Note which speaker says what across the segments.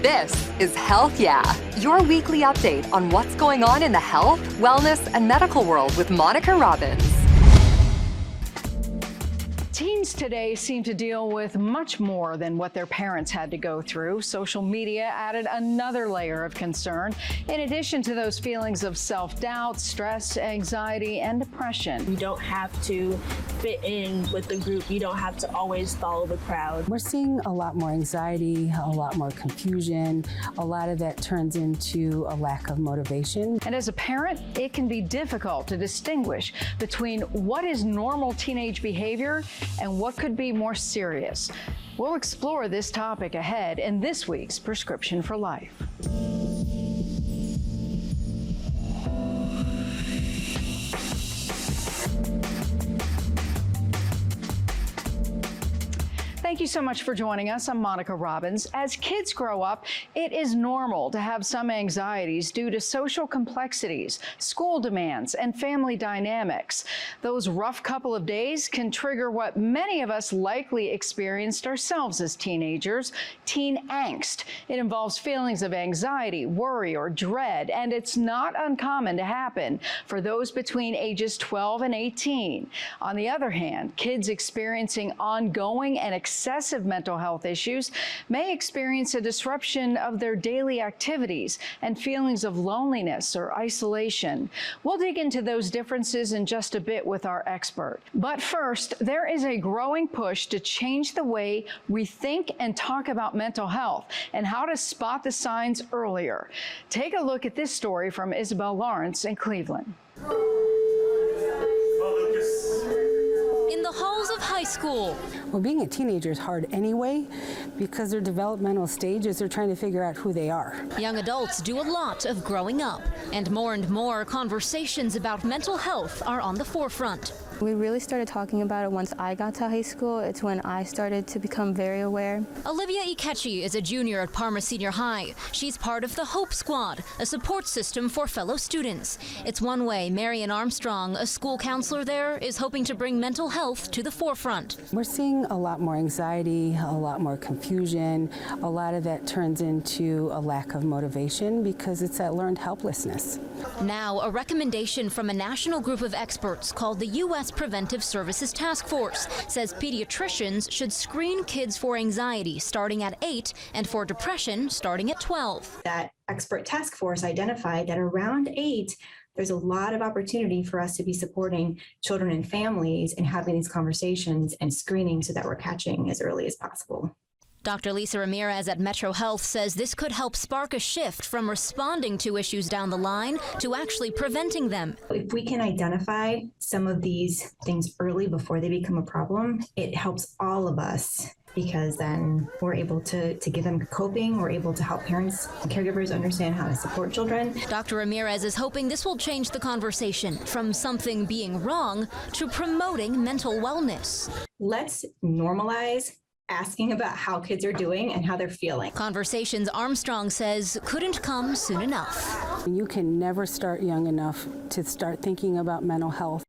Speaker 1: This is Health Yeah, your weekly update on what's going on in the health, wellness, and medical world with Monica Robbins.
Speaker 2: Teens today seem to deal with much more than what their parents had to go through. Social media added another layer of concern, in addition to those feelings of self-doubt, stress, anxiety, and depression.
Speaker 3: You don't have to fit in with the group. You don't have to always follow the crowd.
Speaker 4: We're seeing a lot more anxiety, a lot more confusion. A lot of that turns into a lack of motivation.
Speaker 2: And as a parent, it can be difficult to distinguish between what is normal teenage behavior and what could be more serious. We'll explore this topic ahead in this week's Prescription for Life. Thank you so much for joining us. I'm Monica Robbins. As kids grow up, it is normal to have some anxieties due to social complexities, school demands, and family dynamics. Those rough couple of days can trigger what many of us likely experienced ourselves as teenagers, teen angst. It involves feelings of anxiety, worry, or dread, and it's not uncommon to happen for those between ages 12 and 18. On the other hand, kids experiencing ongoing and excessive mental health issues may experience a disruption of their daily activities and feelings of loneliness or isolation. We'll dig into those differences in just a bit with our expert. But first, there is a growing push to change the way we think and talk about mental health and how to spot the signs earlier. Take a look at this story from Isabel Lawrence in Cleveland.
Speaker 5: In the halls of high school.
Speaker 4: Well, being a teenager is hard anyway because their developmental stages, they're trying to figure out who they are.
Speaker 5: Young adults do a lot of growing up, and more conversations about mental health are on the forefront.
Speaker 6: We really started talking about it once I got to high school. It's when I started to become very aware.
Speaker 5: Olivia Ikechi is a junior at Parma Senior High. She's part of the Hope Squad, a support system for fellow students. It's one way Marion Armstrong, a school counselor there, is hoping to bring mental health to the forefront.
Speaker 4: We're seeing a lot more anxiety, a lot more confusion. A lot of that turns into a lack of motivation because it's that learned helplessness.
Speaker 5: Now, a recommendation from a national group of experts called the U.S. Preventive Services Task Force says pediatricians should screen kids for anxiety starting at 8 and for depression starting at 12.
Speaker 7: That expert task force identified that around 8, there's a lot of opportunity for us to be supporting children and families and having these conversations and screening so that we're catching as early as possible.
Speaker 5: Dr. Lisa Ramirez at Metro Health says this could help spark a shift from responding to issues down the line to actually preventing them.
Speaker 7: If we can identify some of these things early before they become a problem, it helps all of us because then we're able to give them coping, we're able to help parents and caregivers understand how to support children.
Speaker 5: Dr. Ramirez is hoping this will change the conversation from something being wrong to promoting mental wellness.
Speaker 7: Let's normalize asking about how kids are doing and how they're feeling.
Speaker 5: Conversations Armstrong says couldn't come soon enough.
Speaker 4: You can never start young enough to start thinking about mental health.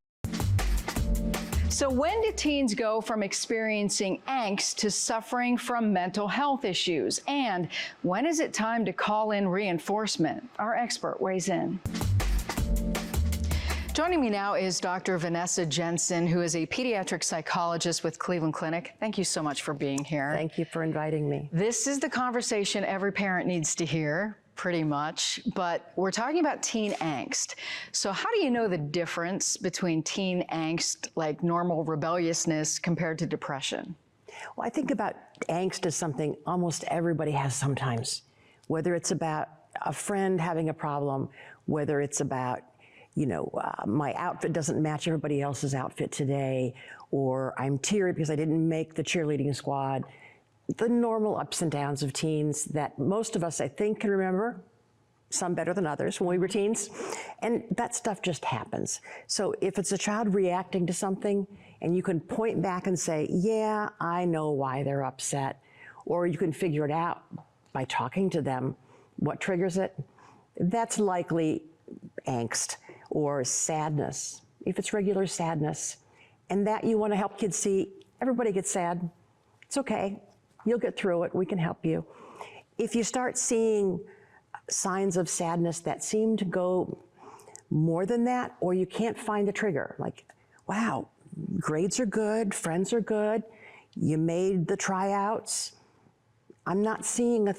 Speaker 2: So when do teens go from experiencing angst to suffering from mental health issues? And when is it time to call in reinforcement? Our expert weighs in. Joining me now is Dr. Vanessa Jensen, who is a pediatric psychologist with Cleveland Clinic. Thank you so much for being here.
Speaker 8: Thank you for inviting me.
Speaker 2: This is the conversation every parent needs to hear, pretty much, but we're talking about teen angst. So how do you know the difference between teen angst, like normal rebelliousness, compared to depression?
Speaker 8: Well, I think about angst as something almost everybody has sometimes, whether it's about a friend having a problem, whether it's about my outfit doesn't match everybody else's outfit today, or I'm teary because I didn't make the cheerleading squad. The normal ups and downs of teens that most of us, I think, can remember, some better than others when we were teens, and that stuff just happens. So if it's a child reacting to something and you can point back and say, yeah, I know why they're upset, or you can figure it out by talking to them, what triggers it, that's likely angst or sadness, if it's regular sadness. And that you want to help kids see, everybody gets sad. It's okay. You'll get through it. We can help you. If you start seeing signs of sadness that seem to go more than that, or you can't find the trigger, like, wow, grades are good, friends are good, you made the tryouts, I'm not seeing a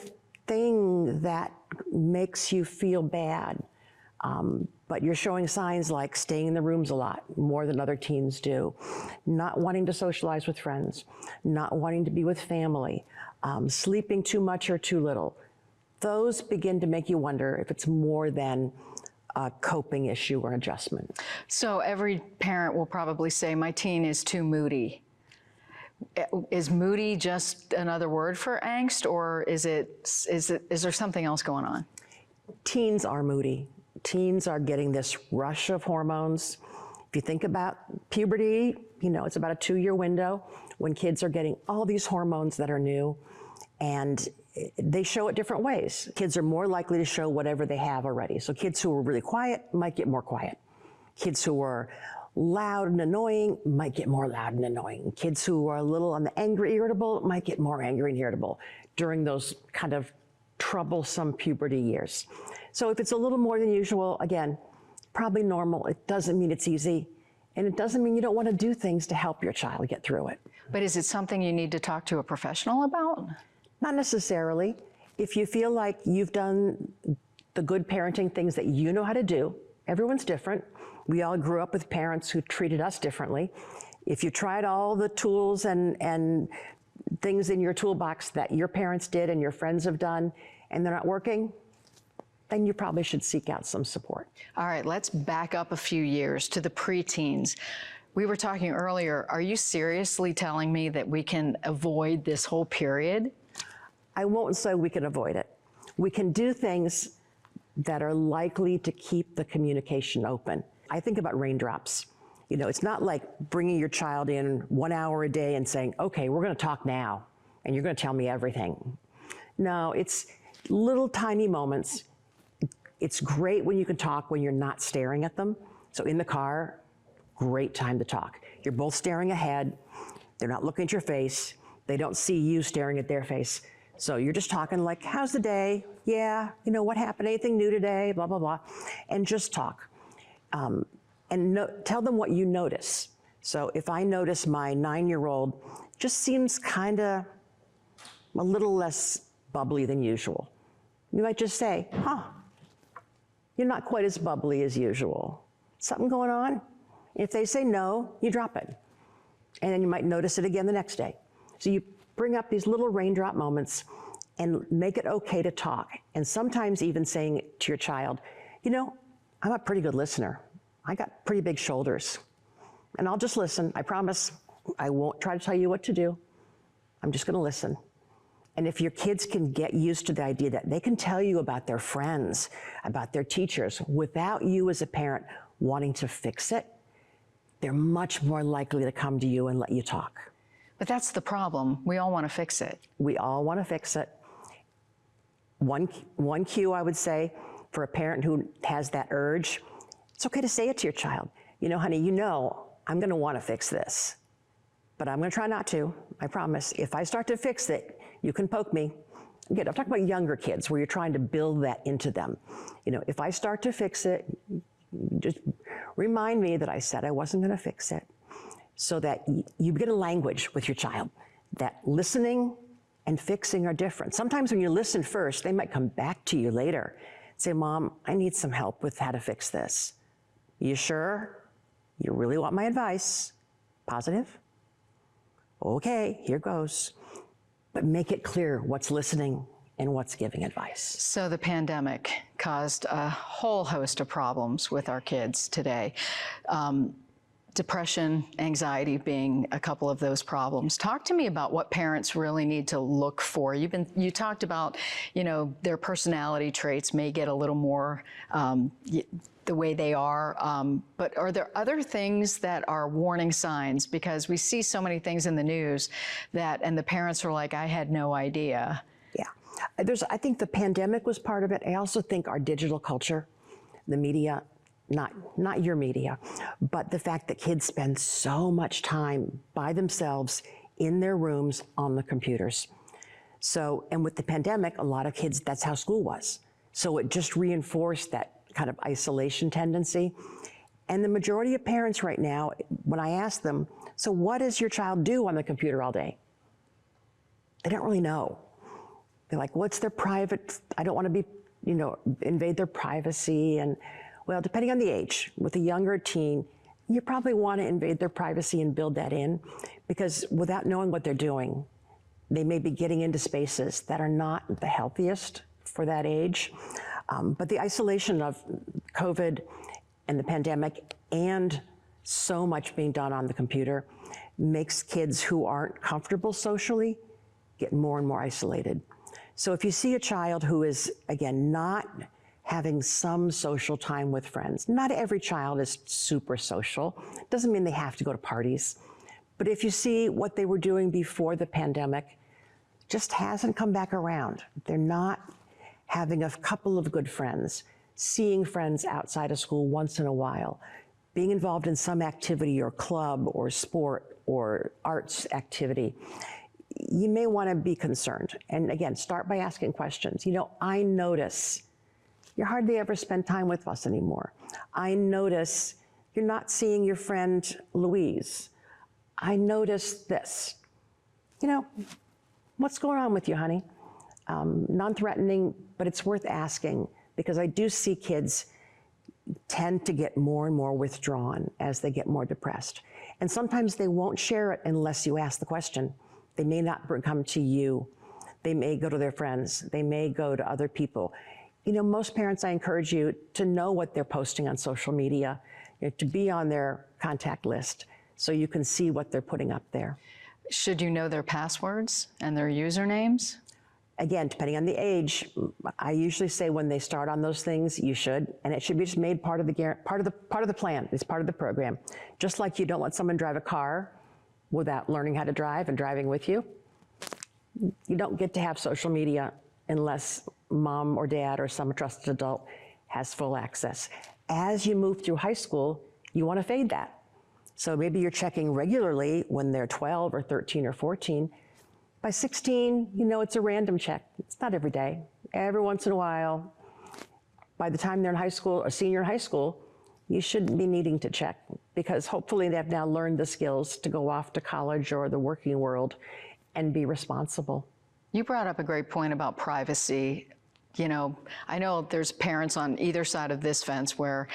Speaker 8: thing that makes you feel bad, but you're showing signs like staying in the rooms a lot, more than other teens do, not wanting to socialize with friends, not wanting to be with family, sleeping too much or too little. Those begin to make you wonder if it's more than a coping issue or adjustment.
Speaker 2: So every parent will probably say, my teen is too moody. Is moody just another word for angst, or is there something else going on?
Speaker 8: Teens are moody. Teens are getting this rush of hormones. If you think about puberty, it's about a 2-year window when kids are getting all these hormones that are new, and they show it different ways. Kids are more likely to show whatever they have already. So kids who are really quiet might get more quiet. Kids who are loud and annoying might get more loud and annoying. Kids who are a little on the angry, irritable might get more angry and irritable during those kind of troublesome puberty years. So if it's a little more than usual, again, probably normal. It doesn't mean it's easy, and it doesn't mean you don't want to do things to help your child get through it.
Speaker 2: But is it something you need to talk to a professional about?
Speaker 8: Not necessarily. If you feel like you've done the good parenting things that you know how to do, everyone's different. We all grew up with parents who treated us differently. If you tried all the tools and things in your toolbox that your parents did and your friends have done, and they're not working, then you probably should seek out some support.
Speaker 2: All right, let's back up a few years to the preteens. We were talking earlier, are you seriously telling me that we can avoid this whole period?
Speaker 8: I won't say we can avoid it. We can do things that are likely to keep the communication open. I think about raindrops. It's not like bringing your child in 1 hour a day and saying, okay, we're going to talk now, and you're going to tell me everything. No, it's little tiny moments. It's great when you can talk when you're not staring at them. So in the car, great time to talk. You're both staring ahead. They're not looking at your face. They don't see you staring at their face. So you're just talking like, how's the day? Yeah, what happened? Anything new today? Blah, blah, blah. And just talk. Tell them what you notice. So if I notice my 9-year-old just seems kind of a little less bubbly than usual, you might just say, you're not quite as bubbly as usual. Something going on? If they say no, you drop it. And then you might notice it again the next day. So you bring up these little raindrop moments and make it okay to talk. And sometimes even saying to your child, I'm a pretty good listener. I got pretty big shoulders. And I'll just listen. I promise I won't try to tell you what to do. I'm just going to listen. And if your kids can get used to the idea that they can tell you about their friends, about their teachers, without you as a parent wanting to fix it, they're much more likely to come to you and let you talk.
Speaker 2: But that's the problem. We all want to fix it.
Speaker 8: We all want to fix it. One cue I would say for a parent who has that urge, it's okay to say it to your child. Honey, I'm going to want to fix this, but I'm going to try not to. I promise. If I start to fix it, you can poke me. Again, I'm talking about younger kids where you're trying to build that into them. If I start to fix it, just remind me that I said I wasn't going to fix it, so that you get a language with your child that listening and fixing are different. Sometimes when you listen first, they might come back to you later, say, Mom, I need some help with how to fix this. You sure? You really want my advice? Positive? Okay, here goes. But make it clear what's listening and what's giving advice.
Speaker 2: So the pandemic caused a whole host of problems with our kids today. Depression, anxiety being a couple of those problems. Talk to me about what parents really need to look for. You talked about, their personality traits may get a little more the way they are, but are there other things that are warning signs? Because we see so many things in the news and the parents are like, I had no idea.
Speaker 8: Yeah, I think the pandemic was part of it. I also think our digital culture, the media, not your media, but the fact that kids spend so much time by themselves in their rooms on the computers. So, and with the pandemic, a lot of kids, that's how school was. So it just reinforced that kind of isolation tendency. And the majority of parents right now, when I ask them, so what does your child do on the computer all day? They don't really know. They're like, what's their private, I don't want to be, invade their privacy. And well, depending on the age, with a younger teen, you probably want to invade their privacy and build that in, because without knowing what they're doing, they may be getting into spaces that are not the healthiest for that age. But the isolation of COVID and the pandemic and so much being done on the computer makes kids who aren't comfortable socially get more and more isolated. So if you see a child who is, again, not having some social time with friends, not every child is super social. Doesn't mean they have to go to parties. But if you see what they were doing before the pandemic just hasn't come back around, they're not having a couple of good friends, seeing friends outside of school once in a while, being involved in some activity or club or sport or arts activity, you may want to be concerned. And again, start by asking questions. I notice you hardly ever spend time with us anymore. I notice you're not seeing your friend Louise. I notice this. What's going on with you, honey? Non-threatening, but it's worth asking, because I do see kids tend to get more and more withdrawn as they get more depressed. And sometimes they won't share it unless you ask the question. They may not come to you. They may go to their friends. They may go to other people. Most parents, I encourage you to know what they're posting on social media, to be on their contact list so you can see what they're putting up there.
Speaker 2: Should you know their passwords and their usernames?
Speaker 8: Again, depending on the age, I usually say when they start on those things, you should, and it should be just made part of the plan. It's part of the program. Just like you don't let someone drive a car without learning how to drive and driving with you. You don't get to have social media unless mom or dad or some trusted adult has full access. As you move through high school, you want to fade that. So maybe you're checking regularly when they're 12 or 13 or 14. By 16, it's a random check. It's not every day. Every once in a while, by the time they're in high school or senior in high school, you shouldn't be needing to check, because hopefully they've now learned the skills to go off to college or the working world and be responsible.
Speaker 2: You brought up a great point about privacy. I know there's parents on either side of this fence where,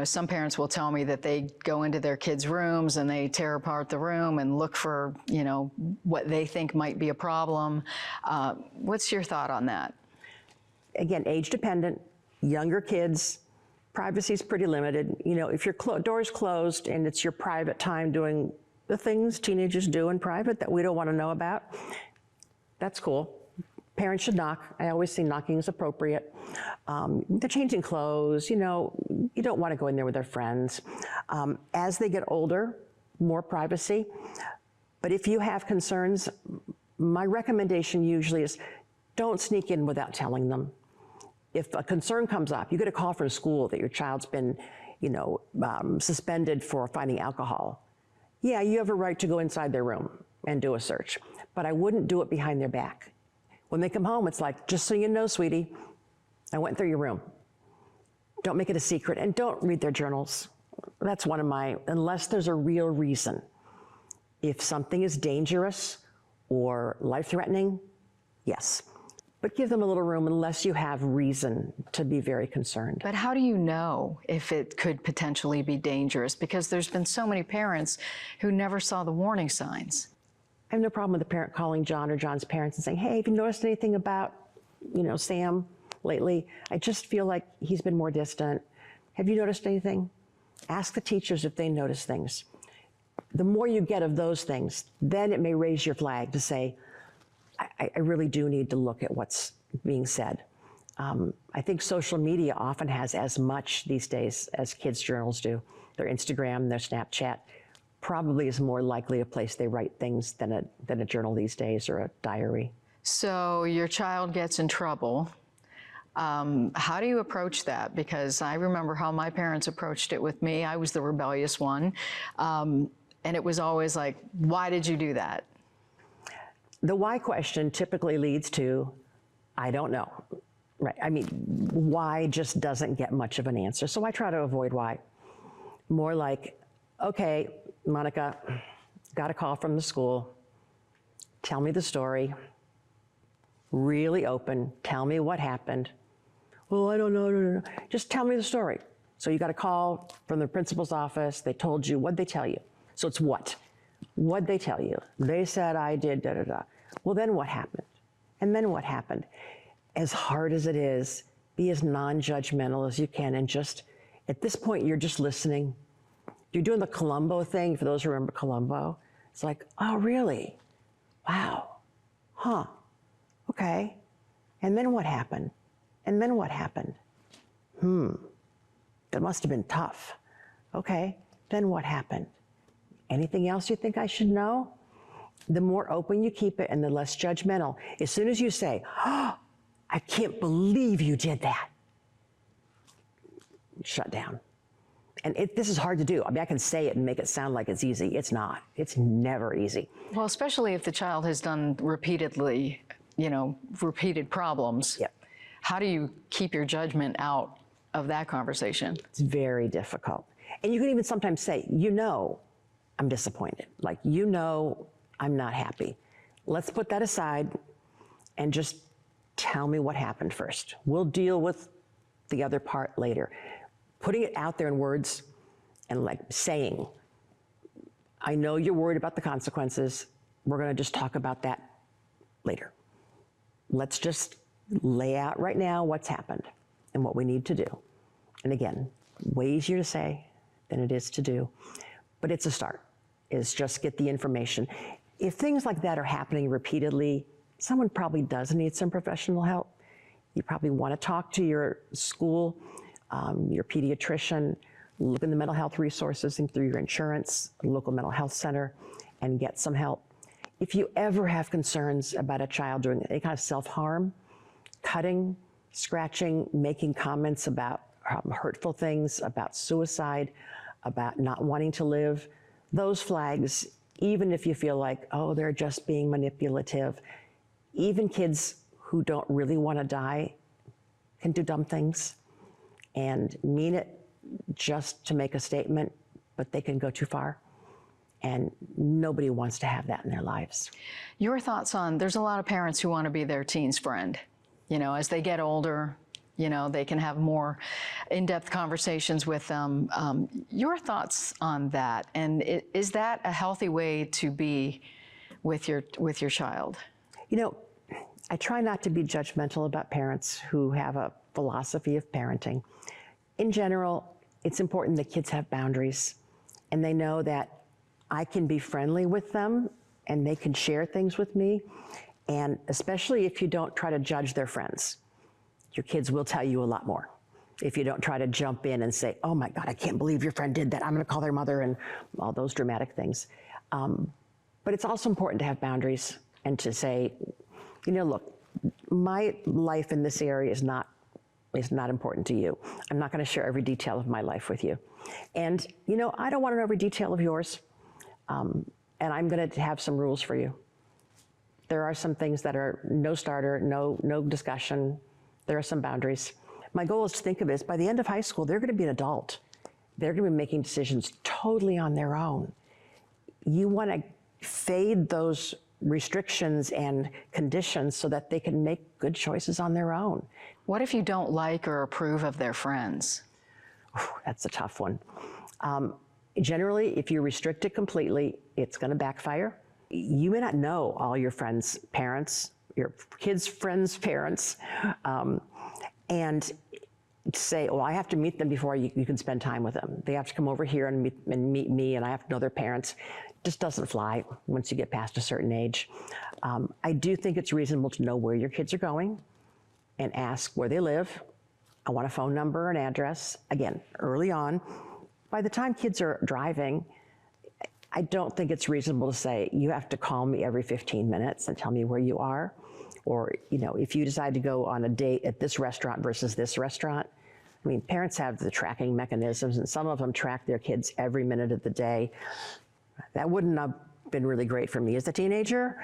Speaker 2: some parents will tell me that they go into their kids' rooms and they tear apart the room and look for, what they think might be a problem. What's your thought on that? Again,
Speaker 8: Age dependent, younger kids, privacy is pretty limited. If your door's closed and it's your private time doing the things teenagers do in private that we don't want to know about, that's cool. Parents should knock. I always say knocking is appropriate. They're changing clothes, you don't want to go in there with their friends. As they get older, more privacy. But if you have concerns, my recommendation usually is don't sneak in without telling them. If a concern comes up, you get a call from school that your child's been, suspended for finding alcohol. Yeah, you have a right to go inside their room and do a search, but I wouldn't do it behind their back. When they come home, it's like, just so you know, sweetie, I went through your room. Don't make it a secret, and don't read their journals. That's one of my, unless there's a real reason. If something is dangerous or life-threatening, yes. But give them a little room unless you have reason to be very concerned.
Speaker 2: But how do you know if it could potentially be dangerous? Because there's been so many parents who never saw the warning signs.
Speaker 8: I have no problem with a parent calling John or John's parents and saying, hey, have you noticed anything about, Sam lately? I just feel like he's been more distant. Have you noticed anything? Ask the teachers if they notice things. The more you get of those things, then it may raise your flag to say, I really do need to look at what's being said. I think social media often has as much these days as kids' journals do. Their Instagram, their Snapchat probably is more likely a place they write things than a journal these days or a diary.
Speaker 2: So your child gets in trouble. How do you approach that? Because I remember how my parents approached it with me. I was the rebellious one. And it was always like, why did you do that?
Speaker 8: The why question typically leads to, I don't know, right? I mean, why just doesn't get much of an answer. So I try to avoid why. More like, okay, Monica, got a call from the school. Tell me the story. Really open. Tell me what happened. Well, I don't know. No. Just tell me the story. So you got a call from the principal's office. They told you, what'd they tell you? So it's what? What'd they tell you? They said I did da-da-da. Well, then what happened? And then what happened? As hard as it is, be as non-judgmental as you can, and just, at this point, you're just listening. You're doing the Columbo thing, for those who remember Columbo. It's like, oh, really? Wow. Huh. Okay. And then what happened? And then what happened? That must have been tough. Okay. Then what happened? Anything else you think I should know? The more open you keep it and the less judgmental. As soon as you say, oh, I can't believe you did that, shut down. And this is hard to do. I mean, I can say it and make it sound like it's easy. It's not. It's never easy.
Speaker 2: Well, especially if the child has done repeatedly, repeated problems.
Speaker 8: Yep.
Speaker 2: How do you keep your judgment out of that conversation?
Speaker 8: It's very difficult. And you can even sometimes say, I'm disappointed. Like, I'm not happy. Let's put that aside and just tell me what happened first. We'll deal with the other part later. Putting it out there in words and like saying, I know you're worried about the consequences. We're going to just talk about that later. Let's just lay out right now what's happened and what we need to do. And again, way easier to say than it is to do, but it's a start, is just get the information. If things like that are happening repeatedly, someone probably does need some professional help. You probably want to talk to your school, your pediatrician, look in the mental health resources and through your insurance, local mental health center, and get some help. If you ever have concerns about a child doing any kind of self-harm, cutting, scratching, making comments about hurtful things, about suicide, about not wanting to live, those flags, even if you feel like, oh, they're just being manipulative, even kids who don't really want to die can do dumb things and mean it just to make a statement, but they can go too far. And nobody wants to have that in their lives.
Speaker 2: Your thoughts on, there's a lot of parents who want to be their teen's friend. As they get older, they can have more in-depth conversations with them. Your thoughts on that, and is that a healthy way to be with your child?
Speaker 8: I try not to be judgmental about parents who have a philosophy of parenting. In general, it's important that kids have boundaries and they know that I can be friendly with them and they can share things with me. And especially if you don't try to judge their friends, your kids will tell you a lot more. If you don't try to jump in and say, oh my God, I can't believe your friend did that, I'm gonna call their mother, and all those dramatic things. But it's also important to have boundaries and to say, look, my life in this area is not important to you. I'm not gonna share every detail of my life with you. And I don't want to know every detail of yours. And I'm gonna have some rules for you. There are some things that are no starter, no discussion. There are some boundaries. My goal is to think of it as by the end of high school, they're gonna be an adult. They're gonna be making decisions totally on their own. You wanna fade those restrictions and conditions so that they can make good choices on their own.
Speaker 2: What if you don't like or approve of their friends?
Speaker 8: That's a tough one. Generally, if you restrict it completely, it's gonna backfire. You may not know all your friends' parents, your kids' friends' parents, and say, well, I have to meet them before you can spend time with them. They have to come over here and meet me, and I have to know their parents. It just doesn't fly once you get past a certain age. I do think it's reasonable to know where your kids are going and ask where they live. I want a phone number and address. Again, early on. By the time kids are driving, I don't think it's reasonable to say, you have to call me every 15 minutes and tell me where you are. Or, if you decide to go on a date at this restaurant versus this restaurant, I mean, parents have the tracking mechanisms, and some of them track their kids every minute of the day. That wouldn't have been really great for me as a teenager,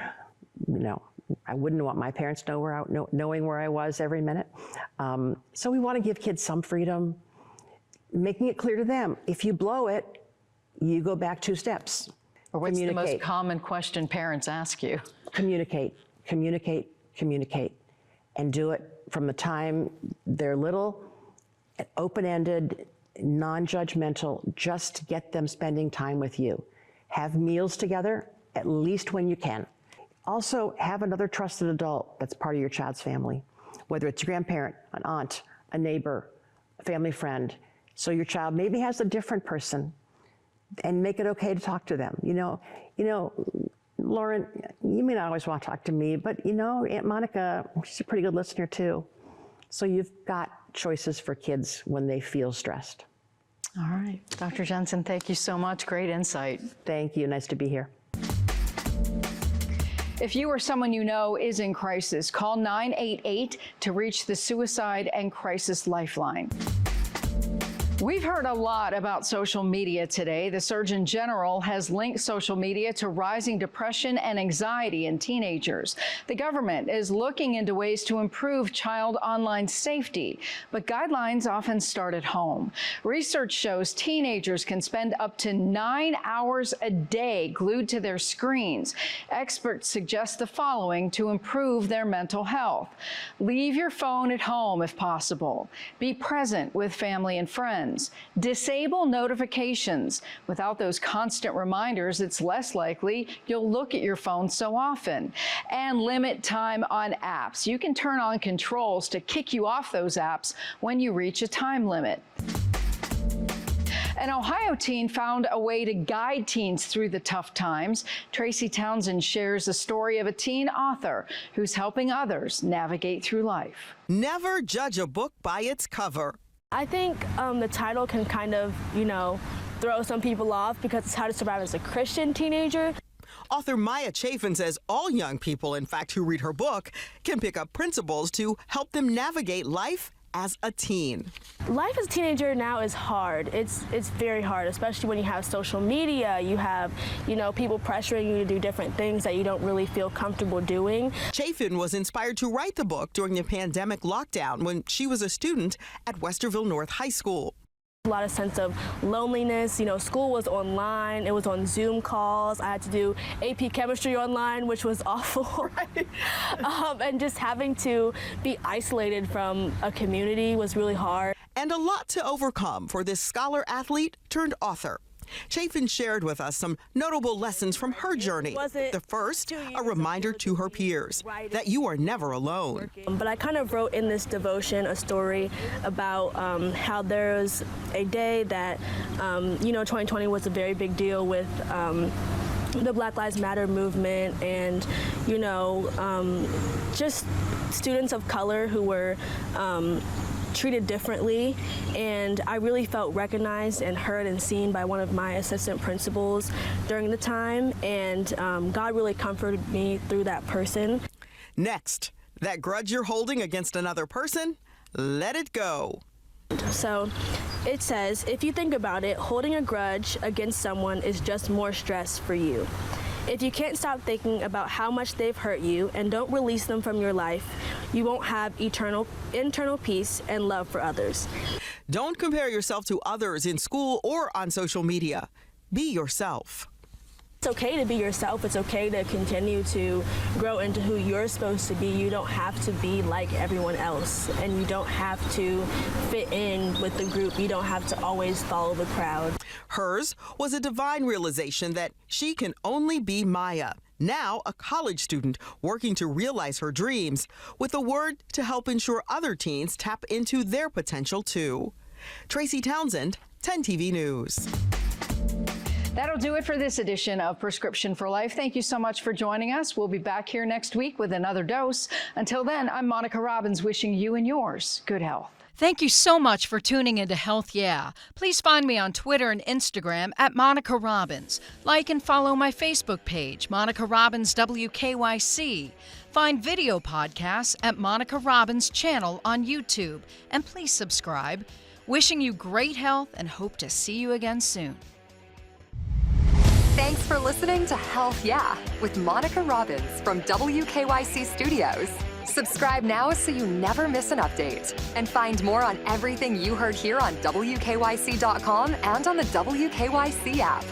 Speaker 8: I wouldn't want my parents knowing where I was every minute. So we want to give kids some freedom, making it clear to them, if you blow it, you go back 2 steps.
Speaker 2: Or what's the most common question parents ask you? Communicate,
Speaker 8: communicate, communicate, and do it from the time they're little, open-ended, non-judgmental, just to get them spending time with you. Have meals together, at least when you can. Also, have another trusted adult that's part of your child's family, whether it's a grandparent, an aunt, a neighbor, a family friend. So your child maybe has a different person, and make it okay to talk to them. Lauren, you may not always want to talk to me, but Aunt Monica, she's a pretty good listener too. So you've got choices for kids when they feel stressed.
Speaker 2: All right. Dr. Jensen, thank you so much. Great insight.
Speaker 8: Thank you. Nice to be here.
Speaker 2: If you or someone you know is in crisis, call 988 to reach the Suicide and Crisis Lifeline. We've heard a lot about social media today. The Surgeon General has linked social media to rising depression and anxiety in teenagers. The government is looking into ways to improve child online safety, but guidelines often start at home. Research shows teenagers can spend up to 9 hours a day glued to their screens. Experts suggest the following to improve their mental health. Leave your phone at home if possible. Be present with family and friends. Disable notifications. Without those constant reminders, it's less likely you'll look at your phone so often. And limit time on apps. You can turn on controls to kick you off those apps when you reach a time limit. An Ohio teen found a way to guide teens through the tough times. Tracy Townsend shares a story of a teen author who's helping others navigate through life.
Speaker 9: Never judge a book by its cover.
Speaker 3: I think the title can kind of, throw some people off because it's how to survive as a Christian teenager.
Speaker 9: Author Maya Chafin says all young people, in fact, who read her book can pick up principles to help them navigate life as a teen.
Speaker 3: Life as a teenager now is hard. It's very hard, especially when you have social media. You have, people pressuring you to do different things that you don't really feel comfortable doing.
Speaker 9: Chafin was inspired to write the book during the pandemic lockdown when she was a student at Westerville North High School.
Speaker 3: A lot of sense of loneliness. School was online. It was on Zoom calls. I had to do AP chemistry online, which was awful. Right. And just having to be isolated from a community was really hard.
Speaker 9: And a lot to overcome for this scholar athlete turned author. Chafin shared with us some notable lessons from her journey. The first, a reminder to her peers that you are never alone.
Speaker 3: But I kind of wrote in this devotion a story about how there was a day that, 2020 was a very big deal with the Black Lives Matter movement and, just students of color who were treated differently, and I really felt recognized and heard and seen by one of my assistant principals during the time, and God really comforted me through that person.
Speaker 9: Next, that grudge you're holding against another person, let it go.
Speaker 3: So it says, if you think about it, holding a grudge against someone is just more stress for you. If you can't stop thinking about how much they've hurt you and don't release them from your life, you won't have internal peace and love for others.
Speaker 9: Don't compare yourself to others in school or on social media. Be yourself.
Speaker 3: It's okay to be yourself. It's okay to continue to grow into who you're supposed to be. You don't have to be like everyone else, and you don't have to fit in with the group. You don't have to always follow the crowd.
Speaker 9: Hers was a divine realization that she can only be Maya, now a college student working to realize her dreams, with a word to help ensure other teens tap into their potential too. Tracy Townsend, 10 TV News.
Speaker 2: That'll do it for this edition of Prescription for Life. Thank you so much for joining us. We'll be back here next week with another dose. Until then, I'm Monica Robbins, wishing you and yours good health. Thank you so much for tuning into Health Yeah. Please find me on Twitter and Instagram at Monica Robbins. Like and follow my Facebook page, Monica Robbins WKYC. Find video podcasts at Monica Robbins channel on YouTube. And please subscribe. Wishing you great health and hope to see you again soon.
Speaker 1: Thanks for listening to Health Yeah with Monica Robbins from WKYC Studios. Subscribe now so you never miss an update. And find more on everything you heard here on WKYC.com and on the WKYC app.